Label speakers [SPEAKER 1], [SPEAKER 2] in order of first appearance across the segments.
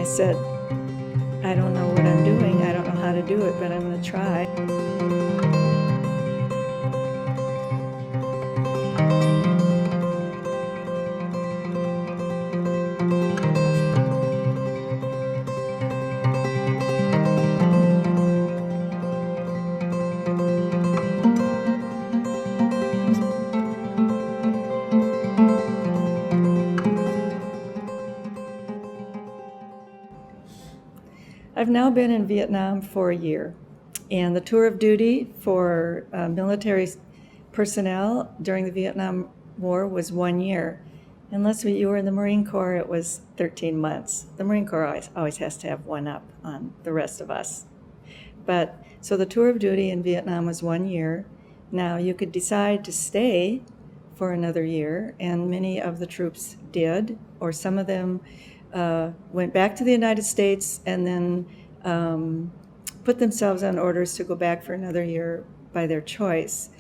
[SPEAKER 1] I said, I don't know what I'm doing. I don't know how to do it, but I'm going to try. I've now been in Vietnam for a year, and the tour of duty for military personnel during the Vietnam War was 1 year. Unless you were in the Marine Corps, it was 13 months. The Marine Corps always has to have one up on the rest of us. But so the tour of duty in Vietnam was 1 year. Now you could decide to stay for another year, and many of the troops did, or some of them went back to the United States and then put themselves on orders to go back for another year by their choice.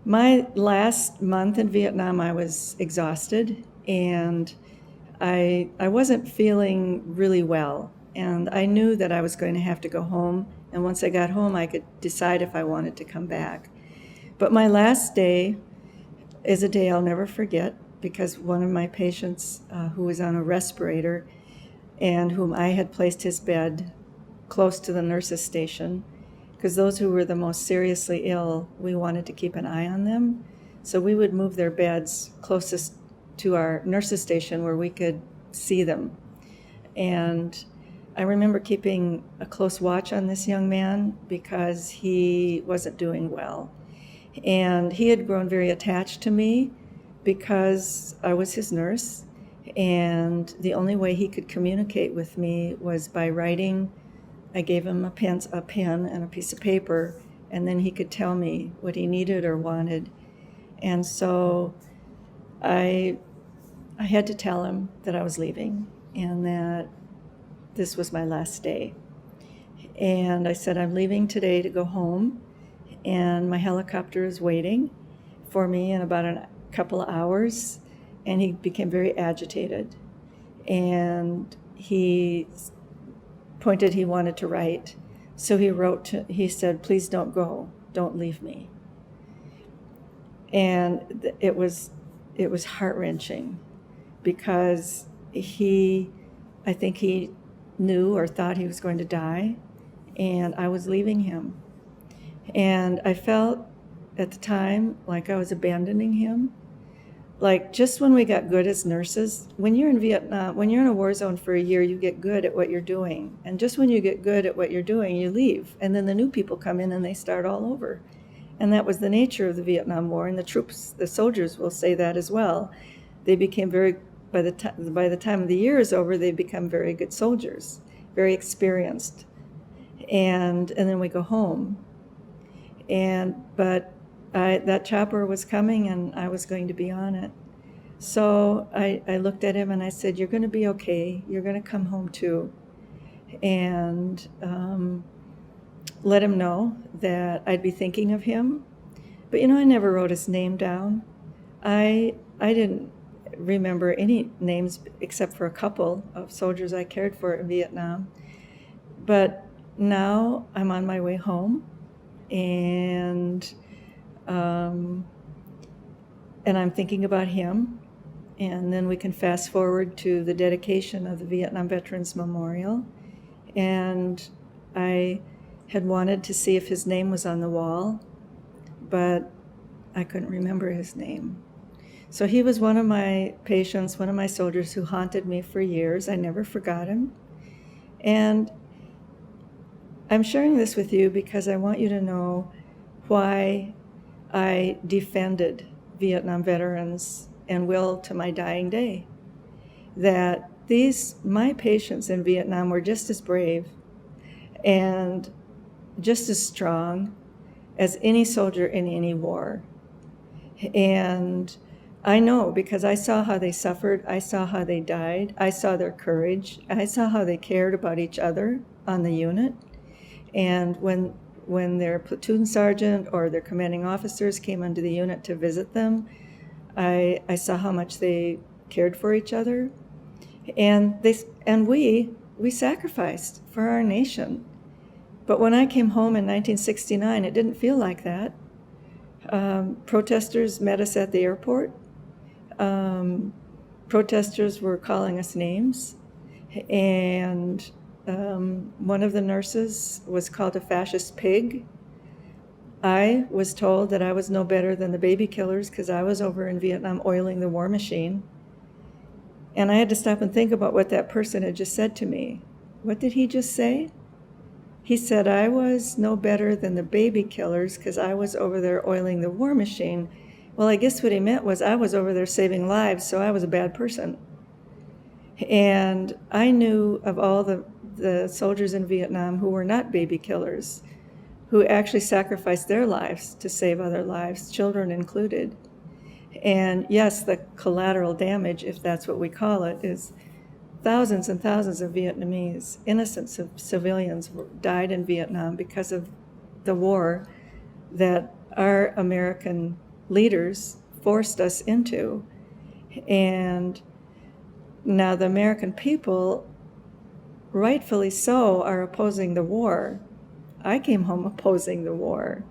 [SPEAKER 1] My last month in Vietnam, I was exhausted, and I wasn't feeling really well. And I knew that I was going to have to go home, and once I got home, I could decide if I wanted to come back. But my last day is a day I'll never forget, because one of my patients who was on a respirator and whom I had placed his bed close to the nurse's station, because those who were the most seriously ill, we wanted to keep an eye on them. So we would move their beds closest to our nurse's station where we could see them. And I remember keeping a close watch on this young man because he wasn't doing well. And he had grown very attached to me because I was his nurse, and the only way he could communicate with me was by writing. I gave him a pen and a piece of paper, and then he could tell me what he needed or wanted. And so I had to tell him that I was leaving and that this was my last day. And I said, I'm leaving today to go home, and my helicopter is waiting for me in about a couple of hours. And he became very agitated, and he pointed he wanted to write. So he said, please don't go, don't leave me. And it was heart-wrenching, because I think he knew or thought he was going to die, and I was leaving him. And I felt at the time like I was abandoning him. Like, just when we got good as nurses, when you're in Vietnam, when you're in a war zone for a year, you get good at what you're doing. And just when you get good at what you're doing, you leave. And then the new people come in and they start all over. And that was the nature of the Vietnam War. And the soldiers will say that as well. They became by the time the year is over, they become very good soldiers, very experienced. And then we go home. But that chopper was coming, and I was going to be on it. So I looked at him and I said, you're going to be okay. You're going to come home too. And let him know that I'd be thinking of him. But I never wrote his name down. I didn't remember any names except for a couple of soldiers I cared for in Vietnam. But now I'm on my way home, and I'm thinking about him. And then we can fast forward to the dedication of the Vietnam Veterans Memorial. And I had wanted to see if his name was on the wall, but I couldn't remember his name. So he was one of my patients, one of my soldiers who haunted me for years. I never forgot him. And I'm sharing this with you because I want you to know why I defended Vietnam veterans and will to my dying day. That my patients in Vietnam were just as brave and just as strong as any soldier in any war. And I know, because I saw how they suffered, I saw how they died, I saw their courage, I saw how they cared about each other on the unit. And when their platoon sergeant or their commanding officers came into the unit to visit them, I saw how much they cared for each other. And we we sacrificed for our nation. But when I came home in 1969, it didn't feel like that. Protesters met us at the airport. Protesters were calling us names. And one of the nurses was called a fascist pig. I was told that I was no better than the baby killers because I was over in Vietnam oiling the war machine. And I had to stop and think about what that person had just said to me. What did he just say? He said I was no better than the baby killers because I was over there oiling the war machine. Well, I guess what he meant was I was over there saving lives, so I was a bad person. And I knew of all the soldiers in Vietnam who were not baby killers, who actually sacrificed their lives to save other lives, children included. And yes, the collateral damage, if that's what we call it, is thousands and thousands of Vietnamese, innocent civilians died in Vietnam because of the war that our American leaders forced us into. And now the American people, rightfully so, are opposing the war. I came home opposing the war.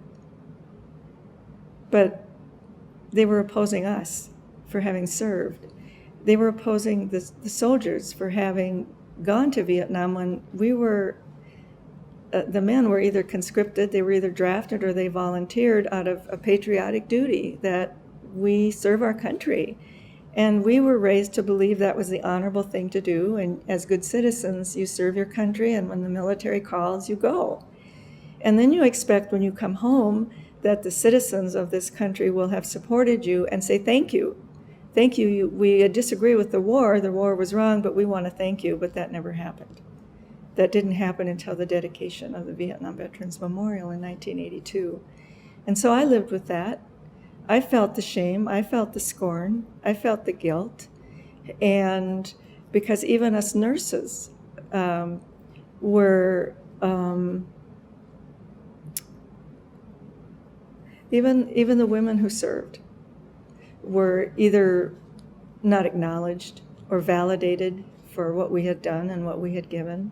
[SPEAKER 1] But they were opposing us for having served. They were opposing the soldiers for having gone to Vietnam when we were, the men were either conscripted, they were either drafted, or they volunteered out of a patriotic duty that we serve our country. And we were raised to believe that was the honorable thing to do. And as good citizens, you serve your country, and when the military calls, you go. And then you expect when you come home that the citizens of this country will have supported you and say, thank you. Thank you. We disagree with the war. The war was wrong, but we want to thank you. But that never happened. That didn't happen until the dedication of the Vietnam Veterans Memorial in 1982. And so I lived with that. I felt the shame. I felt the scorn. I felt the guilt. And because even us nurses were, even the women who served were either not acknowledged or validated for what we had done and what we had given.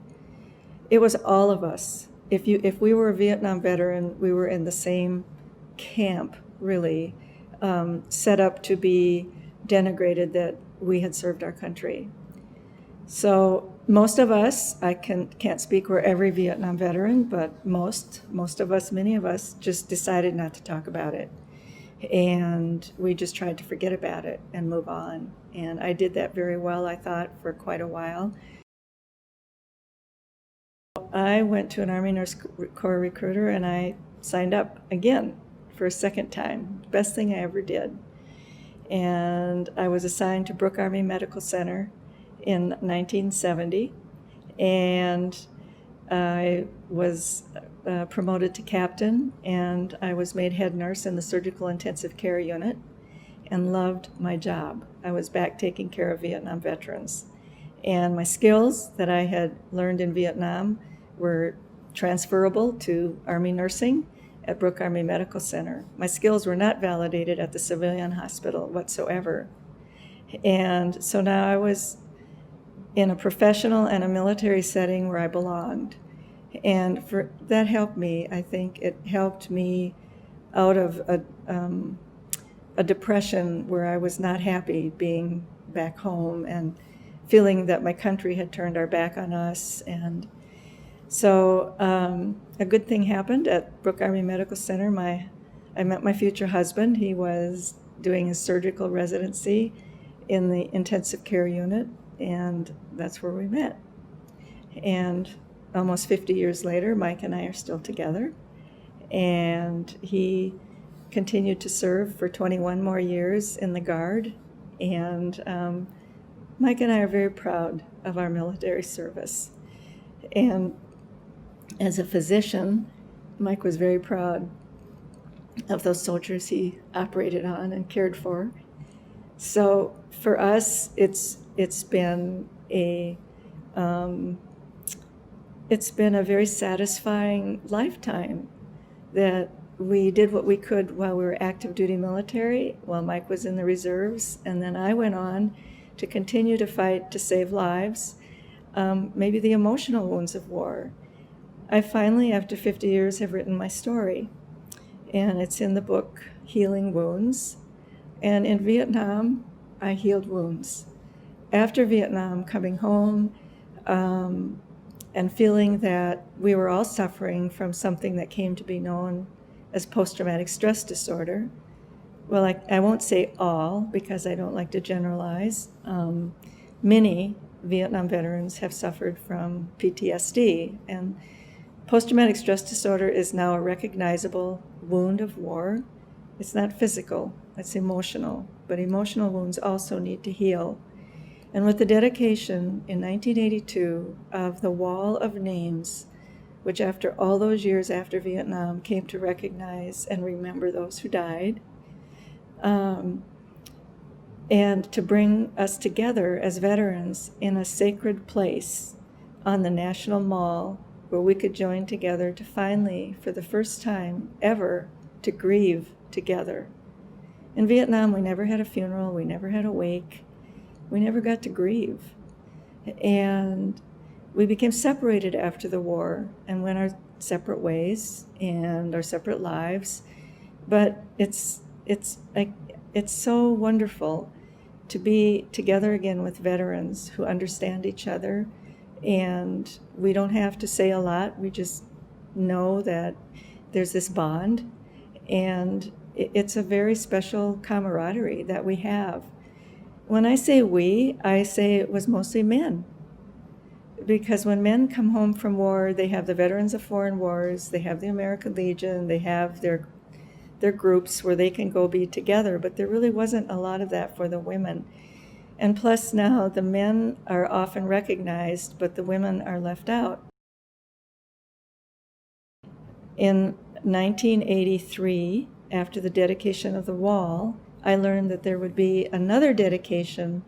[SPEAKER 1] It was all of us. If we were a Vietnam veteran, we were in the same camp, really, set up to be denigrated that we had served our country. So most of us, I can't speak for every Vietnam veteran, but most of us, many of us, just decided not to talk about it. And we just tried to forget about it and move on. And I did that very well, I thought, for quite a while. I went to an Army Nurse Corps recruiter and I signed up again for a second time. Best thing I ever did. And I was assigned to Brooke Army Medical Center in 1970. And I was promoted to captain, and I was made head nurse in the surgical intensive care unit and loved my job. I was back taking care of Vietnam veterans. And my skills that I had learned in Vietnam were transferable to Army nursing at Brooke Army Medical Center. My skills were not validated at the civilian hospital whatsoever. And so now I was in a professional and a military setting where I belonged. And that helped me. I think it helped me out of a depression where I was not happy being back home and feeling that my country had turned our back on us. And so a good thing happened at Brooke Army Medical Center. I met my future husband. He was doing his surgical residency in the intensive care unit, and that's where we met. And almost 50 years later, Mike and I are still together. And he continued to serve for 21 more years in the Guard. And Mike and I are very proud of our military service. And as a physician, Mike was very proud of those soldiers he operated on and cared for. So for us, it's been a very satisfying lifetime that we did what we could while we were active duty military, while Mike was in the reserves, and then I went on to continue to fight to save lives. maybe the emotional wounds of war. I finally, after 50 years, have written my story, and it's in the book Healing Wounds. And in Vietnam, I healed wounds. After Vietnam, coming home and feeling that we were all suffering from something that came to be known as post-traumatic stress disorder. Well, I won't say all, because I don't like to generalize. Many Vietnam veterans have suffered from PTSD, and post-traumatic stress disorder is now a recognizable wound of war. It's not physical, it's emotional, but emotional wounds also need to heal. And with the dedication in 1982 of the Wall of Names, which after all those years after Vietnam came to recognize and remember those who died, and to bring us together as veterans in a sacred place on the National Mall where we could join together to finally, for the first time ever, to grieve together. In Vietnam, we never had a funeral, we never had a wake, we never got to grieve. And we became separated after the war and went our separate ways and our separate lives. But it's so wonderful to be together again with veterans who understand each other, and we don't have to say a lot. We just know that there's this bond, and it's a very special camaraderie that we have. When I say we, I say it was mostly men, because when men come home from war, they have the Veterans of Foreign Wars, they have the American Legion, they have their groups where they can go be together, but there really wasn't a lot of that for the women. And plus now the men are often recognized, but the women are left out. In 1983, after the dedication of the wall, I learned that there would be another dedication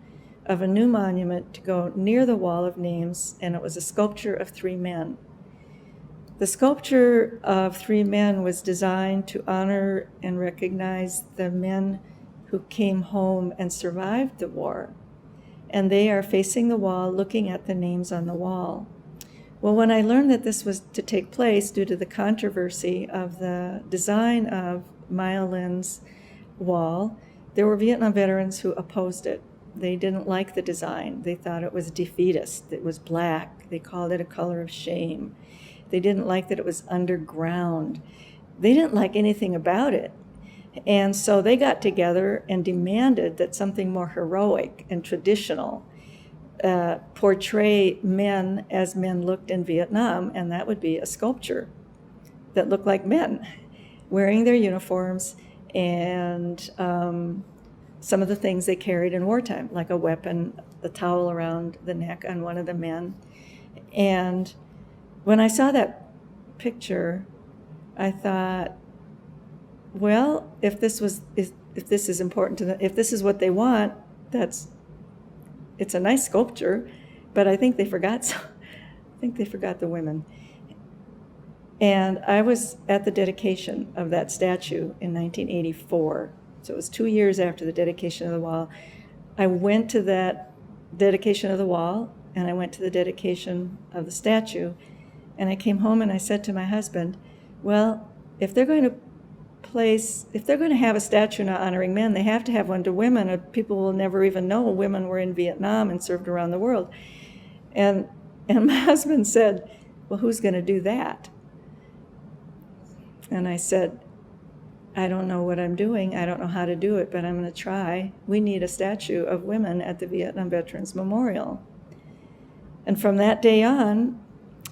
[SPEAKER 1] of a new monument to go near the Wall of Names, and it was a sculpture of 3 men. The sculpture of 3 men was designed to honor and recognize the men who came home and survived the war. And they are facing the wall, looking at the names on the wall. Well, when I learned that this was to take place due to the controversy of the design of Maya Lin's wall, there were Vietnam veterans who opposed it. They didn't like the design. They thought it was defeatist. It was black. They called it a color of shame. They didn't like that it was underground. They didn't like anything about it. And so they got together and demanded that something more heroic and traditional portray men as men looked in Vietnam, and that would be a sculpture that looked like men, wearing their uniforms and some of the things they carried in wartime, like a weapon, the towel around the neck on one of the men. And when I saw that picture, I thought, well, if this is important to them, if this is what they want, it's a nice sculpture, but I think they forgot the women. And I was at the dedication of that statue in 1984. So it was 2 years after the dedication of the wall. I went to that dedication of the wall, and I went to the dedication of the statue. And I came home and I said to my husband, well, if they're going to have a statue now honoring men, they have to have one to women, or people will never even know women were in Vietnam and served around the world. And my husband said, well, who's going to do that? And I said, I don't know what I'm doing. I don't know how to do it, but I'm going to try. We need a statue of women at the Vietnam Veterans Memorial. And from that day on,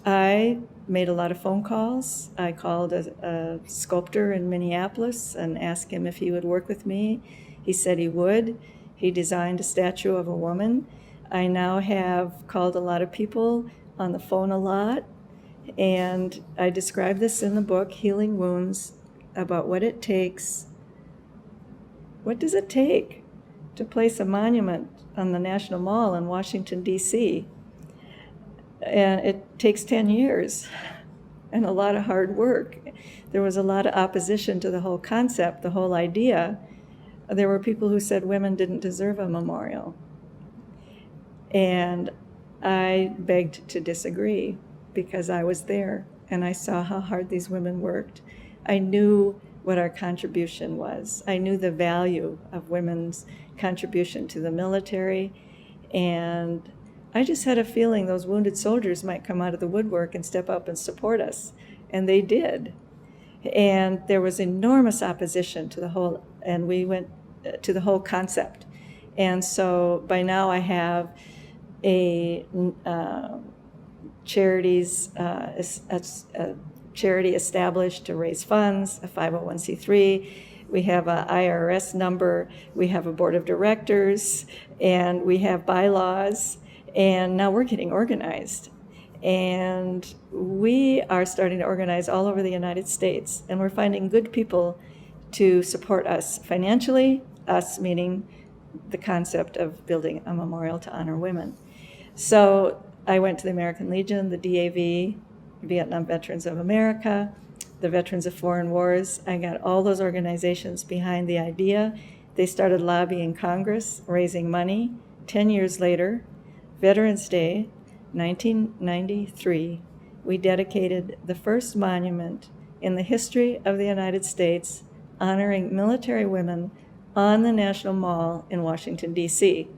[SPEAKER 1] I made a lot of phone calls. I called a sculptor in Minneapolis and asked him if he would work with me. He said he would. He designed a statue of a woman. I now have called a lot of people on the phone a lot, and I describe this in the book, Healing Wounds, about what it takes. What does it take to place a monument on the National Mall in Washington, D.C.? And it takes 10 years and a lot of hard work. There was a lot of opposition to the whole concept, the whole idea. There were people who said women didn't deserve a memorial. And I begged to disagree because I was there and I saw how hard these women worked. I knew what our contribution was. I knew the value of women's contribution to the military, and I just had a feeling those wounded soldiers might come out of the woodwork and step up and support us, and they did. And there was enormous opposition to the whole, and we went to the whole concept. And so by now I have a charity established to raise funds, a 501c3. We have an IRS number. We have a board of directors, and we have bylaws. And now we're getting organized. And we are starting to organize all over the United States. And we're finding good people to support us financially, us meaning the concept of building a memorial to honor women. So I went to the American Legion, the DAV, Vietnam Veterans of America, the Veterans of Foreign Wars. I got all those organizations behind the idea. They started lobbying Congress, raising money. 10 years later, Veterans Day, 1993, we dedicated the first monument in the history of the United States honoring military women on the National Mall in Washington, D.C.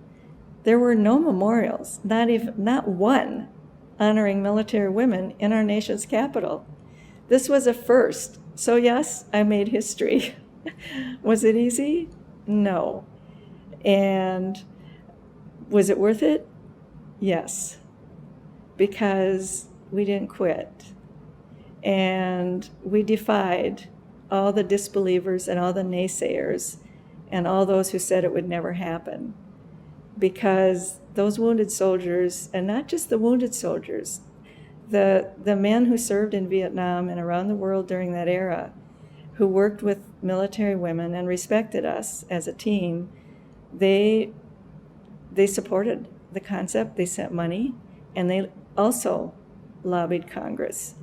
[SPEAKER 1] There were no memorials, not one, honoring military women in our nation's capital. This was a first. So yes, I made history. Was it easy? No. And was it worth it? Yes, because we didn't quit. And we defied all the disbelievers and all the naysayers and all those who said it would never happen. Because those wounded soldiers, and not just the wounded soldiers, the men who served in Vietnam and around the world during that era, who worked with military women and respected us as a team, they supported the concept, they sent money, and they also lobbied Congress.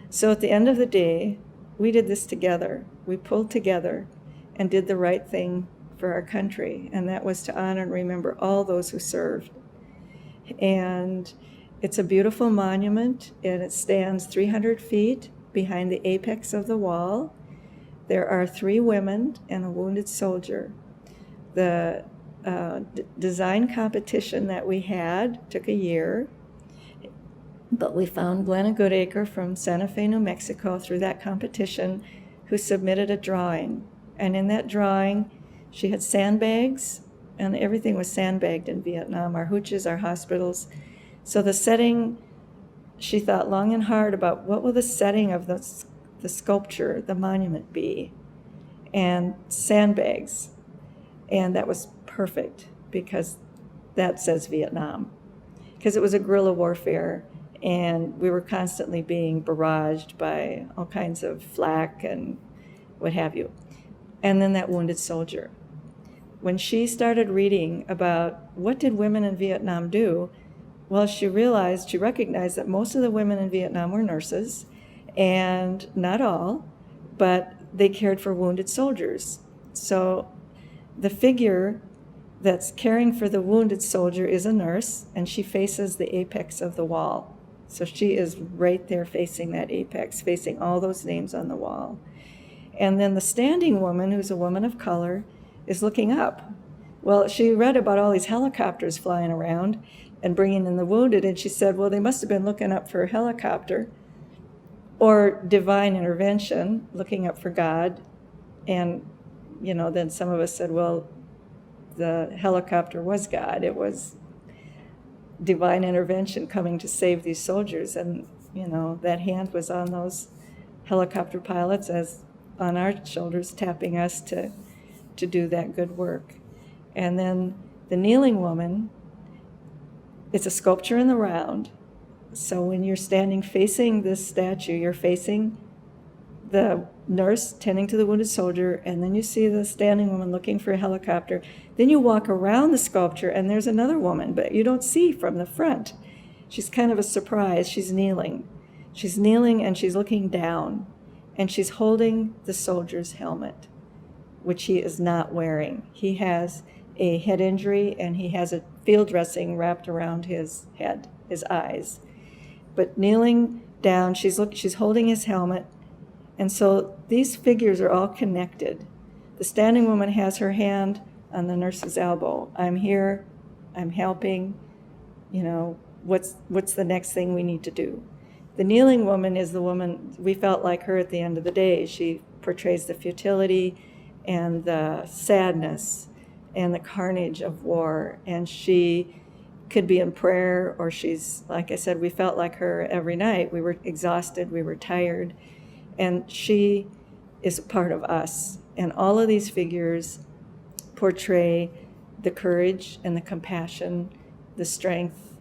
[SPEAKER 1] So at the end of the day, we did this together. We pulled together and did the right thing for our country, and that was to honor and remember all those who served. And it's a beautiful monument, and it stands 300 feet behind the apex of the wall. There are 3 women and a wounded soldier. The design competition that we had took a year, but we found Glenna Goodacre from Santa Fe, New Mexico, through that competition, who submitted a drawing. And in that drawing, she had sandbags, and everything was sandbagged in Vietnam, our hooches, our hospitals. So the setting, she thought long and hard about what will the setting of the sculpture, the monument be, and sandbags. And that was perfect, because that says Vietnam. Because it was a guerrilla warfare, and we were constantly being barraged by all kinds of flak and what have you. And then that wounded soldier. When she started reading about what did women in Vietnam do, well, she recognized that most of the women in Vietnam were nurses, and not all, but they cared for wounded soldiers. So the figure that's caring for the wounded soldier is a nurse, and she faces the apex of the wall. So she is right there facing that apex, facing all those names on the wall. And then the standing woman, who's a woman of color, is looking up. Well, she read about all these helicopters flying around and bringing in the wounded, and she said, well, they must have been looking up for a helicopter or divine intervention, looking up for God. And, then some of us said, well, the helicopter was God. It was divine intervention coming to save these soldiers. And, that hand was on those helicopter pilots as on our shoulders, tapping us to do that good work. And then the kneeling woman, it's a sculpture in the round. So when you're standing facing this statue, you're facing the nurse tending to the wounded soldier, and then you see the standing woman looking for a helicopter. Then you walk around the sculpture, and there's another woman, but you don't see from the front. She's kind of a surprise. She's kneeling. She's kneeling, and she's looking down, and she's holding the soldier's helmet, which he is not wearing. He has a head injury, and he has a field dressing wrapped around his head. his eyes. But kneeling down, she's holding his helmet. And so these figures are all connected. The standing woman has her hand on the nurse's elbow. I'm here, I'm helping, what's the next thing we need to do? The kneeling woman is the woman, we felt like her at the end of the day. She portrays the futility and the sadness and the carnage of war. And she could be in prayer, or she's, like I said, we felt like her every night. We were exhausted, we were tired, and she is a part of us. And all of these figures portray the courage and the compassion, the strength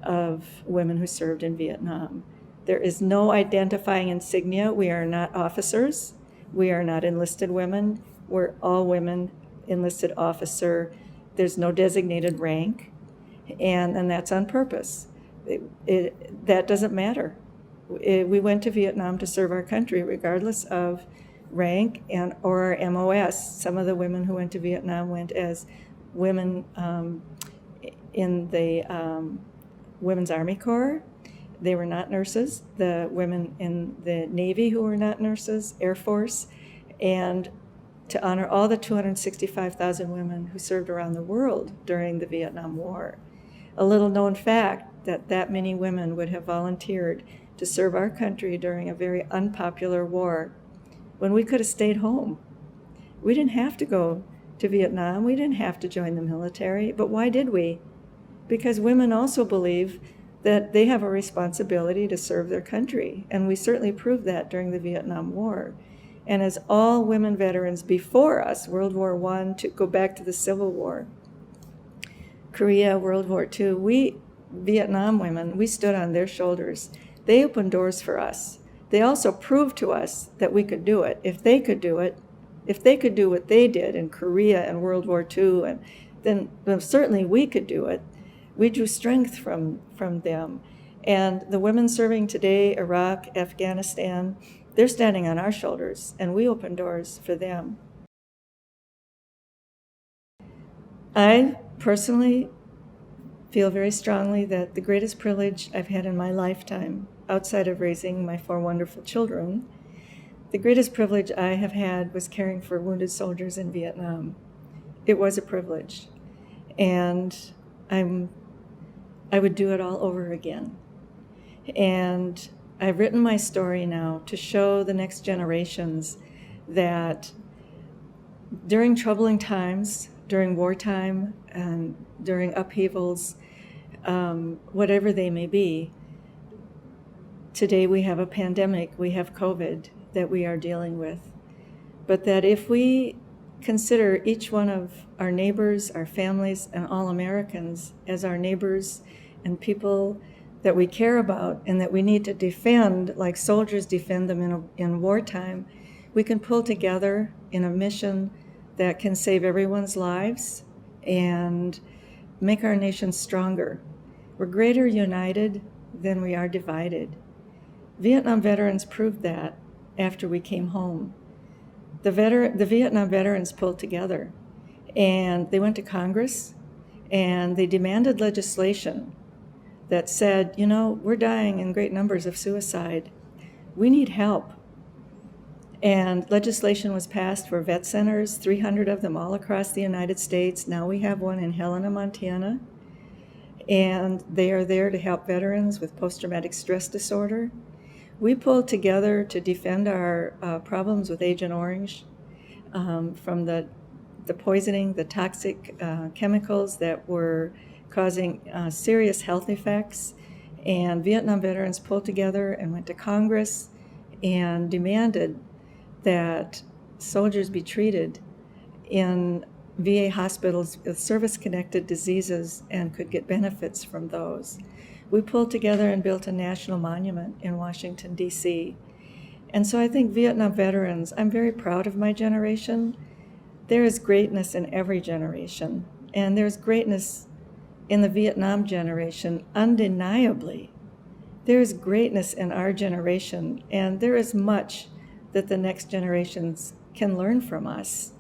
[SPEAKER 1] of women who served in Vietnam. There is no identifying insignia. We are not officers. We are not enlisted women. We're all women, enlisted officer. There's no designated rank. And that's on purpose. That doesn't matter. We went to Vietnam to serve our country, regardless of rank or our MOS. Some of the women who went to Vietnam went as women in the Women's Army Corps. They were not nurses. The women in the Navy who were not nurses, Air Force, and to honor all the 265,000 women who served around the world during the Vietnam War. A little known fact that many women would have volunteered to serve our country during a very unpopular war when we could have stayed home. We didn't have to go to Vietnam. We didn't have to join the military. But why did we? Because women also believe that they have a responsibility to serve their country. And we certainly proved that during the Vietnam War. And as all women veterans before us, World War I, to go back to the Civil War, Korea, World War II, we, Vietnam women, we stood on their shoulders. They opened doors for us. They also proved to us that we could do it. If they could do it, if they could do what they did in Korea and World War II, then certainly we could do it. We drew strength from them. And the women serving today, Iraq, Afghanistan, they're standing on our shoulders, and we open doors for them. I personally feel very strongly that the greatest privilege I've had in my lifetime, outside of raising my 4 wonderful children, the greatest privilege I have had was caring for wounded soldiers in Vietnam. It was a privilege, and I would do it all over again. And I've written my story now to show the next generations that during troubling times, during wartime, and during upheavals, whatever they may be, today we have a pandemic, we have COVID that we are dealing with. But that if we consider each one of our neighbors, our families, and all Americans as our neighbors and people that we care about and that we need to defend like soldiers defend them in wartime, we can pull together in a mission that can save everyone's lives and make our nation stronger. We're greater united than we are divided. Vietnam veterans proved that after we came home. The Vietnam veterans pulled together, and they went to Congress, and they demanded legislation that said, we're dying in great numbers of suicide. We need help. And legislation was passed for vet centers, 300 of them all across the United States. Now we have one in Helena, Montana. And they are there to help veterans with post-traumatic stress disorder. We pulled together to defend our problems with Agent Orange from the poisoning, the toxic chemicals that were causing serious health effects. And Vietnam veterans pulled together and went to Congress and demanded that soldiers be treated in VA hospitals with service-connected diseases and could get benefits from those. We pulled together and built a national monument in Washington, D.C. And so I think Vietnam veterans, I'm very proud of my generation. There is greatness in every generation, and there's greatness in the Vietnam generation, undeniably. There is greatness in our generation, and there is much that the next generations can learn from us.